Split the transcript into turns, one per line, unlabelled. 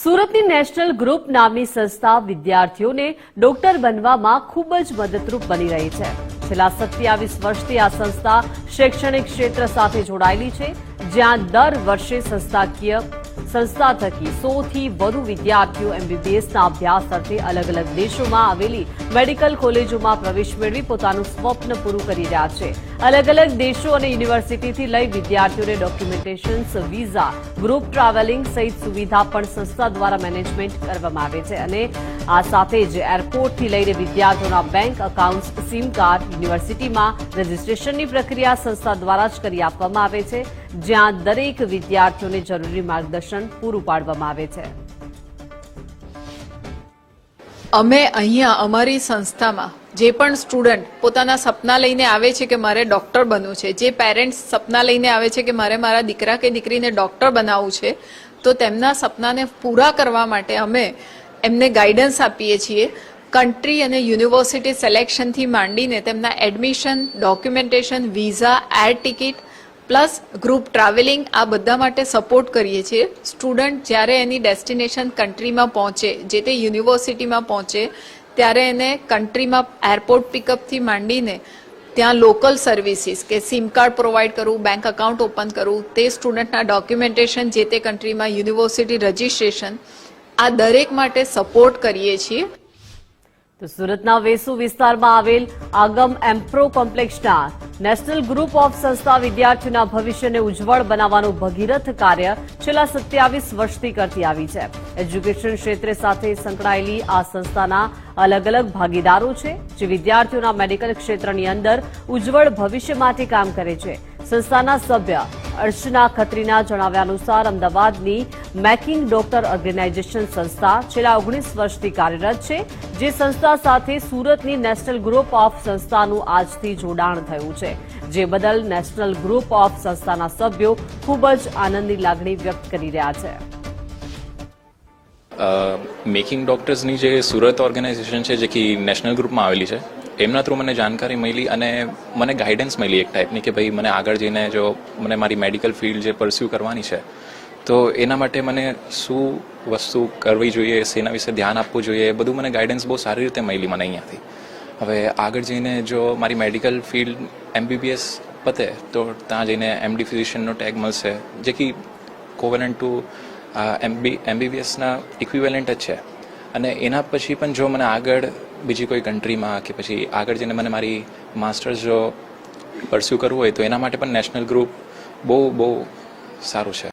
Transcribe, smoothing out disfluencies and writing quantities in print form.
સુરતની national group નામની સંસ્થા વિદ્યાર્થીઓને ડોક્ટર બનવામાં ખૂબ જ મદદરૂપ બની રહી છે। છેલ્લા 27 વર્ષથી આ સંસ્થા શૈક્ષણિક ક્ષેત્ર સાથે જોડાયેલી છે, જ્યાં દર વર્ષે સંસ્થા થકી 100 થી વધુ વિદ્યાર્થીઓ એમબીબીએસના અભ્યાસ અર્થે અલગ અલગ દેશોમાં આવેલી મેડિકલ કોલેજોમાં પ્રવેશ મેળવી પોતાનું સ્વપ્ન પૂરું કરી રહ્યા છે। અલગ અલગ દેશો અને યુનિવર્સિટીથી લઈ વિદ્યાર્થીઓને ડોક્યુમેન્ટેશન, વિઝા, ગ્રુપ ટ્રાવેલિંગ સહિત સુવિધા પણ સંસ્થા દ્વારા મેનેજમેન્ટ કરવામાં આવે છે અને આ સાથે જ એરપોર્ટથી લઈને વિદ્યાર્થીઓના બેંક એકાઉન્ટ્સ, સિમ કાર્ડ, યુનિવર્સિટીમાં રજીસ્ટ્રેશનની પ્રક્રિયા સંસ્થા દ્વારા જ કરી આપવામાં આવે છે, જ્યાં દરેક વિદ્યાર્થીઓને જરૂરી માર્ગદર્શન પૂરું પાડવામાં આવે છે।
અમે અહીંયા અમારી સંસ્થામાં જે પણ સ્ટુડન્ટ પોતાના સપના લઈને આવે છે કે મારે ડોક્ટર બનવું છે, જે પેરેન્ટ્સ સપના લઈને આવે છે કે મારે મારા દીકરા કે દીકરીને ડોક્ટર બનાવવું છે, તો તેમના સપનાને પૂરા કરવા માટે અમે એમને ગાઈડન્સ આપીએ છીએ। કન્ટ્રી અને યુનિવર્સિટી સિલેક્શનથી માંડીને તેમના admission, documentation, visa, air ticket plus group travelling આ બધા માટે સપોર્ટ કરીએ છીએ। સ્ટુડન્ટ જ્યારે એની ડેસ્ટિનેશન કન્ટ્રીમાં પહોંચે, જે તે યુનિવર્સિટીમાં પહોંચે, ત્યારે એને કન્ટ્રીમાં એરપોર્ટ પિકઅપથી માંડીને ત્યાં લોકલ સર્વિસીસ કે સિમ કાર્ડ પ્રોવાઈડ કરવું, બેંક એકાઉન્ટ ઓપન કરવું, તે સ્ટુડન્ટના ડોક્યુમેન્ટેશન, જે તે કન્ટ્રીમાં યુનિવર્સિટી રજિસ્ટ્રેશન, આ દરેક માટે સપોર્ટ કરીએ છીએ।
તો સુરતના વેસુ વિસ્તારમાં આવેલ આગમ એમ્પ્રો કોમ્પ્લેક્સના નેશનલ ગ્રુપ ઓફ સંસ્થા વિદ્યાર્થીઓના ભવિષ્યને ઉજ્જવળ બનાવવાનું ભગીરથ કાર્ય છેલ્લા 27 વર્ષથી કરતી આવી છે। એજ્યુકેશન ક્ષેત્ર સાથે સંકળાયેલી આ સંસ્થાના અલગ અલગ ભાગીદારો છે, જે વિદ્યાર્થીઓના મેડિકલ ક્ષેત્રની અંદર ઉજ્જવળ ભવિષ્ય માટે કામ કરે છે। સંસ્થાના સભ્ય અર્ચના ખત્રીના જણાવ્યા અનુસાર અમદાવાદની મેકિંગ ડોક્ટર ઓર્ગેનાઇઝેશન સંસ્થા છેલ્લા 19 વર્ષથી કાર્યરત છે, જે સંસ્થા સાથે સુરતની નેશનલ ગ્રુપ ઓફ સંસ્થાનું આજથી જોડાણ થયું છે, જે બદલ નેશનલ ગ્રુપ ઓફ સંસ્થાના સભ્યો ખૂબ જ આનંદની લાગણી વ્યક્ત કરી રહ્યા છે।
મેકિંગ ડોક્ટર્સની જે સુરત ઓર્ગેનાઇઝેશન છે, જે કે નેશનલ ગ્રુપમાં આવેલી છે, એમના થ્રુ મને જાણકારી મળી અને મને ગાઈડન્સ મળી એક ટાઈપની કે ભાઈ મને આગળ જઈને જો મને મારી મેડિકલ ફિલ્ડ જે પરસ્યુ કરવાની છે, તો એના માટે મને શું વસ્તુ કરવી જોઈએ, શેના વિશે ધ્યાન આપવું જોઈએ, એ બધું મને ગાઈડન્સ બહુ સારી રીતે મળી મને અહીંયાથી। હવે આગળ જઈને જો મારી મેડિકલ ફિલ્ડ એમબીબીએસ પતે તો ત્યાં જઈને એમડી ફિઝિશિયનનો ટેગ મળશે, જે કે કોવેલન્ટ ટુ એમબીબીએસના ઇક્વિવેલન્ટ જ છે। અને એના પછી પણ જો મને આગળ બીજી કોઈ કન્ટ્રીમાં કે પછી આગળ જઈને મને મારી માસ્ટર્સ જો પરસ્યુ કરવું હોય તો એના માટે પણ નેશનલ ગ્રુપ બહુ સારું છે।